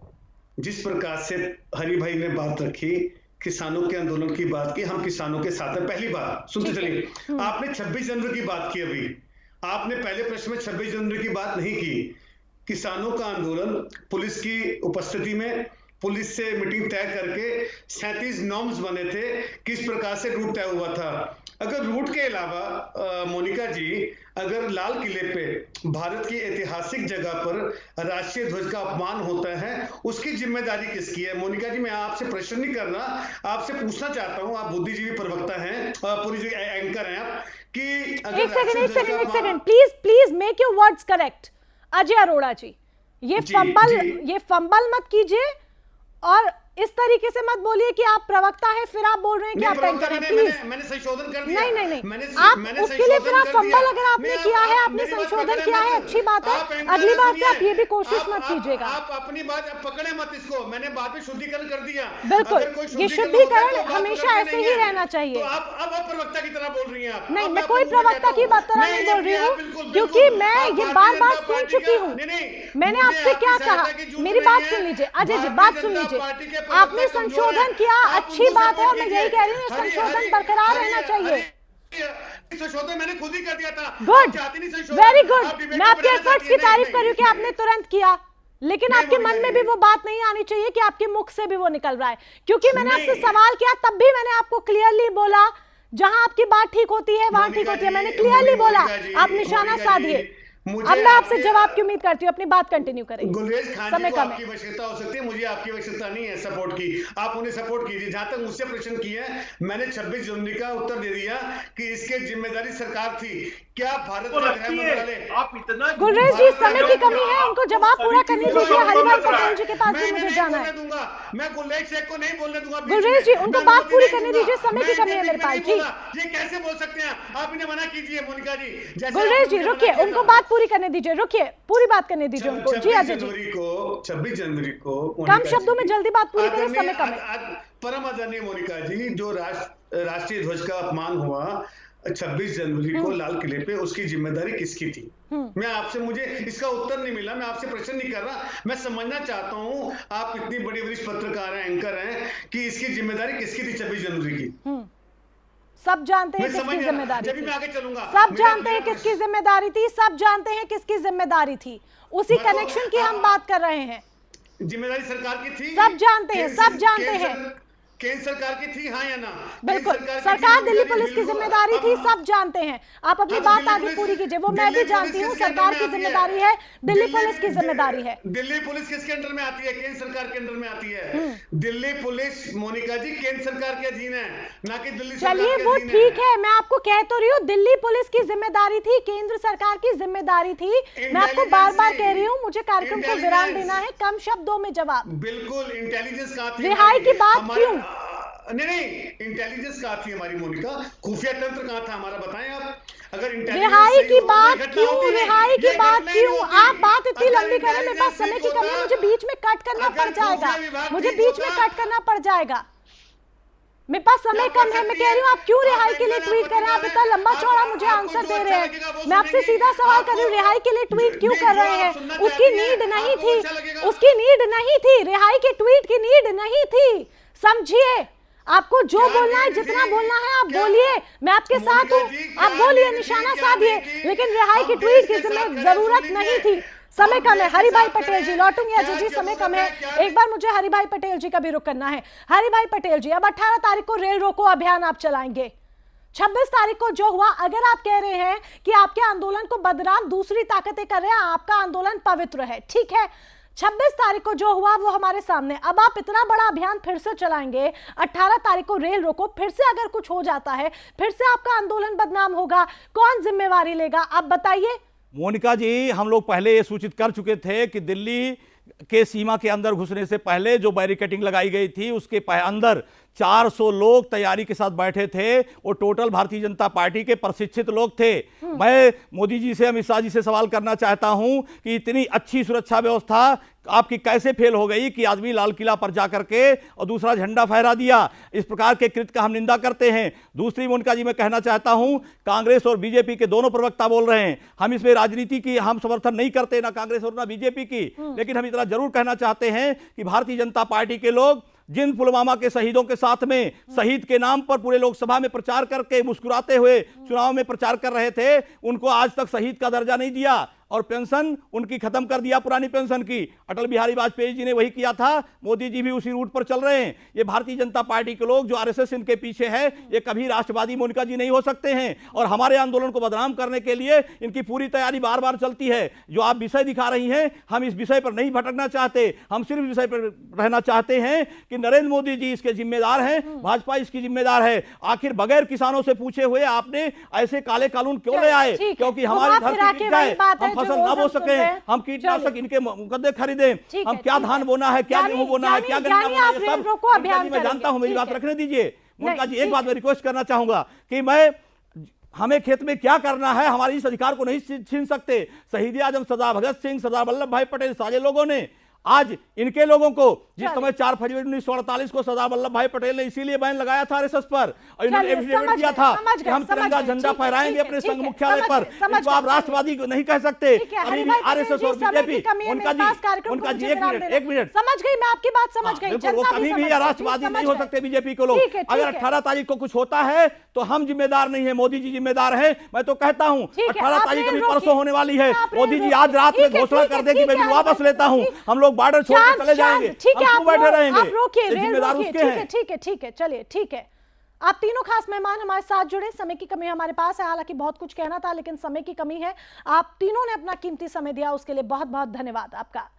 S3: जिस प्रकार से हरि भाई ने बात रखी, किसानों के आंदोलन की बात की, हम किसानों के साथ हैं। पहली बात सुनते चलिए, आपने 26 जनवरी की बात की, अभी आपने पहले प्रश्न में 26 जनवरी की बात नहीं की। किसानों का आंदोलन पुलिस की उपस्थिति में, पुलिस से मीटिंग तय करके 37 नॉर्म्स बने थे, किस प्रकार से रूट तय हुआ था। अगर रूट के अलावा मोनिका जी, अगर लाल किले पे भारत की ऐतिहासिक जगह पर राष्ट्रीय ध्वज का अपमान होता है, उसकी जिम्मेदारी किसकी है? मोनिका जी मैं आपसे प्रश्न नहीं करना, आपसे पूछना चाहता हूं, आप बुद्धिजीवी प्रवक्ता हैं, पूरी एंकर हैं आप, कि अगर
S1: एक second please make your words correct. Ajay Arora ji, ये फंबल मत कीजिए और इस तरीके से मत बोलिए कि आप प्रवक्ता हैं फिर आप बोल रहे हैं कि आप एंकर हैं। प्लीज
S3: मैंने संशोधन कर दिया।
S1: नहीं आप उसके लिए फिर आप फंबल अगर आपने किया है, आपने संशोधन किया है, अच्छी बात है। अगली बार से आप ये भी कोशिश मत कीजिएगा।
S3: आप अपनी बात पकड़े मत इसको, मैंने बाद में शुद्धिकरण कर दिया।
S1: बिल्कुल, ये शुद्धिकरण हमेशा ऐसे ही रहना चाहिए।
S3: तो आप प्रवक्ता की तरह बोल रही हैं। आप
S1: नहीं, मैं कोई प्रवक्ता की तरह नहीं बोल रही हूँ, क्योंकि मैं ये बार बार सुन चुकी हूँ। मैंने आपसे क्या कहा, मेरी बात सुन लीजिए। अजय जी बात सुन लीजिए, आपने संशोधन किया, अच्छी बात है, और मैं यही कह रही हूँ संशोधन बरकरार रहना चाहिए।
S3: संशोधन मैंने खुद ही कर दिया था।
S5: गुड,
S3: चाहती नहीं संशोधन,
S5: वेरी
S3: आप
S5: गुड।
S3: डिबेट
S5: मैं
S3: को
S5: आपके
S3: बढ़ाना
S5: एफर्ट्स
S3: चाहती
S5: की
S3: हैं,
S5: तारीफ
S3: नहीं,
S5: कर रही हूँ कि आपने तुरंत किया, लेकिन
S3: नहीं,
S5: आपके मन
S3: मोनिका
S5: में
S3: जी।
S5: भी वो बात नहीं आनी चाहिए कि आपके मुख से भी वो निकल रहा है, क्योंकि मैंने
S3: नहीं।
S5: आपसे सवाल किया तब भी मैंने आपको क्लियरली बोला, जहां आपकी बात ठीक होती है वहां ठीक
S3: मोनिका
S5: होती है,
S3: जी,
S5: मैंने क्लियरली बोला,
S3: मोनिका जी,
S5: आप निशाना
S3: मोनिका
S5: साधिए।
S3: जी, मुझे
S5: अब मैं आपसे
S3: आपके-
S5: जवाब की उम्मीद करती हूँ, अपनी बात कंटिन्यू करें,
S3: गुलरेज खान
S5: समय
S3: जी को
S5: कम
S3: आपकी
S5: है।
S3: आवश्यकता हो सकती है, मुझे आपकी आवश्यकता नहीं है सपोर्ट की, आप उन्हें सपोर्ट कीजिए। जहां तक मुझसे प्रश्न किए हैं, मैंने 26 जनवरी का उत्तर दे दिया कि इसके जिम्मेदारी सरकार थी। क्या भारत
S2: को
S3: का
S2: लगती
S3: गृह
S2: है
S3: मंत्रालय
S2: आप इतना
S5: गुलरेज जी, समय की कमी है, उनको जवाब पूरा करने दीजिए। हरिभाई पटेल जी के पास भी
S3: मैं
S5: मुझे
S3: नहीं
S5: जाना
S3: बोलने
S5: है।
S3: दूंगा, मैं गुलरेज शेख को नहीं बोलने दूंगा बीच
S5: गुलरेज
S3: में।
S5: जी, उनको
S3: मैं
S5: बात
S3: अनुमति
S5: पूरी
S3: नहीं
S5: करने
S3: दूंगा।
S5: दीजिए, समय की
S3: मैं
S5: कमी है
S3: इनके
S5: मेरे
S3: बीच में
S5: पास।
S3: नहीं
S5: जी
S3: बोला। ये कैसे बोल सकते हैं आप? इन्हें मना कीजिए मोनिका जी, जैसे
S5: गुलरेज
S3: आपने
S5: जी
S3: मुझे
S5: रुकिए,
S3: मना किया
S5: उनको
S3: था।
S5: बात पूरी करने दीजिए, रुकिए, पूरी बात करने दीजिए उनको। जी अजय जी,
S3: 26 जनवरी को
S5: कम
S3: मोनिका
S5: शब्दों में
S3: जी,
S5: जल्दी बात पूरी करें,
S3: आदरणीय-
S5: समय कम है।
S3: परम आदरणीय मोनिका जी, जो राष्ट्रीय ध्वज का अपमान हुआ 26 जनवरी को लाल किले पे, उसकी जिम्मेदारी किसकी थी? मैं आपसे, मुझे इसका उत्तर नहीं मिला, मैं आपसे प्रश्न नहीं कर रहा, मैं समझना चाहता हूं, आप इतनी बड़ी वरिष्ठ पत्रकार हैं, एंकर हैं, कि इसकी जिम्मेदारी किसकी थी 26 जनवरी की?
S5: सब जानते हैं
S3: मैं समझ
S5: किसकी
S3: नहीं रहा,
S5: जिम्मेदारी
S3: जब भी
S5: थी,
S3: मैं आगे चलूंगा,
S5: सब
S3: मेरा-
S5: जानते हैं
S3: मेरा
S5: किसकी जिम्मेदारी थी, सब जानते हैं किसकी जिम्मेदारी थी, उसी
S3: बताओ,
S5: कनेक्शन की हम बात कर रहे हैं।
S3: जिम्मेदारी सरकार की थी,
S5: सब जानते हैं, सब जानते हैं।
S3: केंद्र सरकार की थी, हाँ या ना?
S5: बिल्कुल,
S3: केंद्र की
S5: सरकार
S3: थी,
S5: दिल्ली
S3: मोनिका जी,
S5: पुलिस की
S3: बिल्कुल।
S5: जिम्मेदारी थी,
S3: अब-
S5: सब जानते हैं। आप अपनी
S3: अब
S5: बात
S3: दिल्ली
S5: आगे
S3: पुलिस-
S5: पूरी कीजिए, वो मैं भी
S3: दिल्ली
S5: जानती
S3: पुलिस
S5: हूँ,
S3: किसके
S5: सरकार
S3: अंडर
S5: की
S3: में आती
S5: जिम्मेदारी है, दिल्ली पुलिस की जिम्मेदारी है।
S3: दिल्ली पुलिस किसके अंडर में आती है? केंद्र सरकार के अंडर में आती है। दिल्ली पुलिस मोनिका जी केंद्र सरकार के अधीन है, ना कि दिल्ली सरकार
S5: चलिए
S3: के
S5: वो
S3: अधीन
S5: ठीक है, मैं आपको कह तो रही हूँ दिल्ली पुलिस की जिम्मेदारी थी, केंद्र सरकार की जिम्मेदारी थी। मैं आपको बार बार कह रही हूँ, मुझे कार्यक्रम को विराम देना है, कम शब्दों में जवाब।
S3: बिल्कुल, इंटेलिजेंस कहाँ थी?
S5: रिहाई की बात
S3: हमारी-
S5: क्यों?
S3: नहीं, इंटेलिजेंस कहाँ थी हमारी मोनिका? खुफिया तंत्र कहाँ था हमारा, बताएं आप। अगर
S5: रिहाई की बात क्यों, रिहाई की बात क्यों? आप बात इतनी लंबी करें, मेरे पास समय की कमी है, मुझे बीच में कट करना पड़ जाएगा, मुझे बीच में कट करना पड़ जाएगा, मेरे पास समय कम है। मैं कह रही हूँ आप क्यों रिहाई के लिए ट्वीट कर रहे हैं? आप इतना लंबा चौड़ा मुझे आंसर दे रहे हैं, मैं आपसे सीधा सवाल कर रही हूँ, रिहाई के लिए ट्वीट क्यों कर रहे हैं? उसकी नीड नहीं थी, उसकी नीड नहीं थी, रिहाई के ट्वीट की नीड नहीं थी, समझिए। आपको जो बोलना है, जितना बोलना है आप बोलिए, मैं आपके साथ हूँ, आप बोलिए, निशाना साधिए, लेकिन रिहाई की ट्वीट की जरूरत नहीं थी। समय कम है, हरिभाई पटेल जी, लौटूंगी अजय जी, समय कम है, एक बार मुझे हरिभाई पटेल जी का भी रुख करना है। हरिभाई पटेल जी, अब 18 तारीख को रेल रोको अभियान आप चलाएंगे, 26 तारीख को जो हुआ, अगर आप कह रहे हैं कि आपके आंदोलन को बदनाम दूसरी ताकतें कर रहे हैं, आपका आंदोलन पवित्र है, ठीक है, 26 तारीख को जो हुआ वो हमारे सामने, अब आप इतना बड़ा अभियान फिर से चलाएंगे, 18 तारीख को रेल रोको, फिर से अगर कुछ हो जाता है, फिर से आपका आंदोलन बदनाम होगा, कौन जिम्मेवारी लेगा? आप बताइए।
S4: मोनिका जी, हम लोग पहले ये सूचित कर चुके थे कि दिल्ली के सीमा के अंदर घुसने से पहले जो बैरिकेटिंग लगाई गई थी उसके अंदर 400 लोग तैयारी के साथ बैठे थे, वो टोटल भारतीय जनता पार्टी के प्रशिक्षित लोग थे। मैं मोदी जी से, अमित शाह जी से सवाल करना चाहता हूं कि इतनी अच्छी सुरक्षा व्यवस्था आपकी कैसे फेल हो गई कि आदमी लाल किला पर जाकर के और दूसरा झंडा फहरा दिया? इस प्रकार के कृत्य का हम निंदा करते हैं। दूसरी मोनिका जी, मैं कहना चाहता हूं, कांग्रेस और बीजेपी के दोनों प्रवक्ता बोल रहे हैं, हम इसमें राजनीति की हम समर्थन नहीं करते, ना कांग्रेस और ना बीजेपी की, लेकिन हम इतना जरूर कहना चाहते हैं कि भारतीय जनता पार्टी के लोग जिन पुलवामा के शहीदों के साथ में शहीद के नाम पर पूरे लोकसभा में प्रचार करके मुस्कुराते हुए चुनाव में प्रचार कर रहे थे, उनको आज तक शहीद का दर्जा नहीं दिया और पेंशन उनकी खत्म कर दिया, पुरानी पेंशन की। अटल बिहारी वाजपेयी जी ने वही किया था, मोदी जी भी उसी रूट पर चल रहे हैं। ये भारतीय जनता पार्टी के लोग जो आरएसएस इनके पीछे है, ये कभी राष्ट्रवादी मोनिका जी नहीं हो सकते हैं और हमारे आंदोलन को बदनाम करने के लिए इनकी पूरी तैयारी बार बार चलती है। जो आप विषय दिखा रही हैं, हम इस विषय पर नहीं भटकना चाहते, हम सिर्फ विषय पर रहना चाहते हैं कि नरेंद्र मोदी जी इसके जिम्मेदार हैं, भाजपा इसकी जिम्मेदार है। आखिर बगैर किसानों से पूछे हुए आपने ऐसे काले कानून क्यों ले आए? क्योंकि हमारी धरती गिर जाए, हम फसल ना बो सके, हम कीटनाशक इनके मुकद्दे खरीदे, हम क्या धान बोना है, क्या गेहूं बोना है, क्या गन्ना बोना है, ये सब मैं जानता हूं। मेरी बात रखने दीजिए मोनिका जी, एक बात मैं रिक्वेस्ट करना चाहूंगा कि हमें खेत में क्या करना है, हमारे इस अधिकार को नहीं छीन सकते। शहीद आजम सरदार भगत सिंह, सरदार वल्लभ भाई पटेल, सारे लोगों ने आज इनके लोगों को जिस समय 4 फरवरी 1948 को सरदार वल्लभ भाई पटेल ने इसीलिए बैन लगाया था आरएसएस पर, और इन्होंने एफिडेविट दिया था कि हम तिरंगा झंडा फहराएंगे अपने संघ मुख्यालय पर। इनको आप राष्ट्रवादी नहीं कह सकते। अभी भी आरएसएस और बीजेपी उनका जी एक मिनट
S5: समझ गई, मैं आपकी बात समझ गई।
S4: वो कभी भी राष्ट्रवादी नहीं हो सकते बीजेपी को लोग। अगर 18 तारीख को कुछ होता है तो हम जिम्मेदार नहीं है, मोदी जी जिम्मेदार है। मैं तो कहता हूं 18 तारीख अभी परसों होने वाली है, मोदी जी आज रात में घोषणा कर दे कि मैं वापस लेता हूं, हम लोग बॉर्डर छोड़ के चले जाएंगे, हम क्यों बैठे रहेंगे? जिम्मेदार उसके हैं।
S5: ठीक है, चलिए ठीक है। आप तीनों खास मेहमान हमारे साथ जुड़े, समय की कमी हमारे पास है, हालांकि बहुत कुछ कहना था लेकिन समय की कमी है। आप तीनों ने अपना कीमती समय दिया, उसके लिए बहुत बहुत धन्यवाद आपका।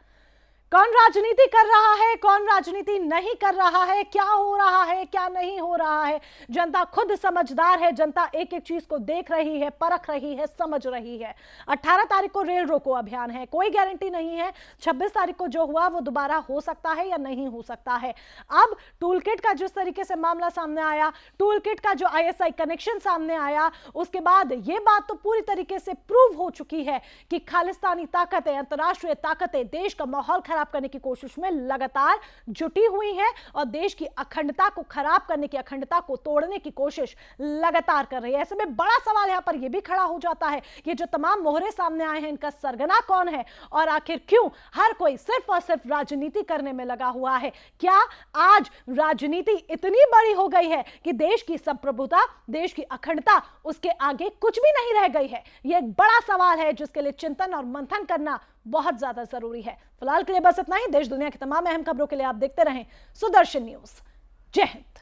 S5: कौन राजनीति कर रहा है, कौन राजनीति नहीं कर रहा है, क्या हो रहा है, क्या नहीं हो रहा है, जनता खुद समझदार है। जनता एक एक चीज को देख रही है, परख रही है, समझ रही है। 18 तारीख को रेल रोको अभियान है, कोई गारंटी नहीं है 26 तारीख को जो हुआ वो दोबारा हो सकता है या नहीं हो सकता है। अब टूल किट का जिस तरीके से मामला सामने आया, टूल किट का जो ISI कनेक्शन सामने आया, उसके बाद ये बात तो पूरी तरीके से प्रूव हो चुकी है कि खालिस्तानी ताकतें, अंतर्राष्ट्रीय ताकतें देश का माहौल खराब करने की कोशिश में लगातार जुटी हुई हैं और देश की अखंडता को खराब करने की, अखंडता को तोड़ने की कोशिश लगातार कर रही है। ऐसे में बड़ा सवाल यहां पर यह भी खड़ा हो जाता है कि जो तमाम मोहरे सामने आए हैं, इनका सरगना कौन है और आखिर क्यों हर कोई सिर्फ और सिर्फ राजनीति करने में लगा हुआ है? क्या आज राजनीति इतनी बड़ी हो गई है कि देश की संप्रभुता, देश की अखंडता उसके आगे कुछ भी नहीं रह गई है? यह एक बड़ा सवाल है जिसके लिए चिंतन और मंथन करना बहुत ज्यादा जरूरी है। फिलहाल के लिए बस इतना ही। देश दुनिया की तमाम अहम खबरों के लिए आप देखते रहें सुदर्शन न्यूज। जय हिंद।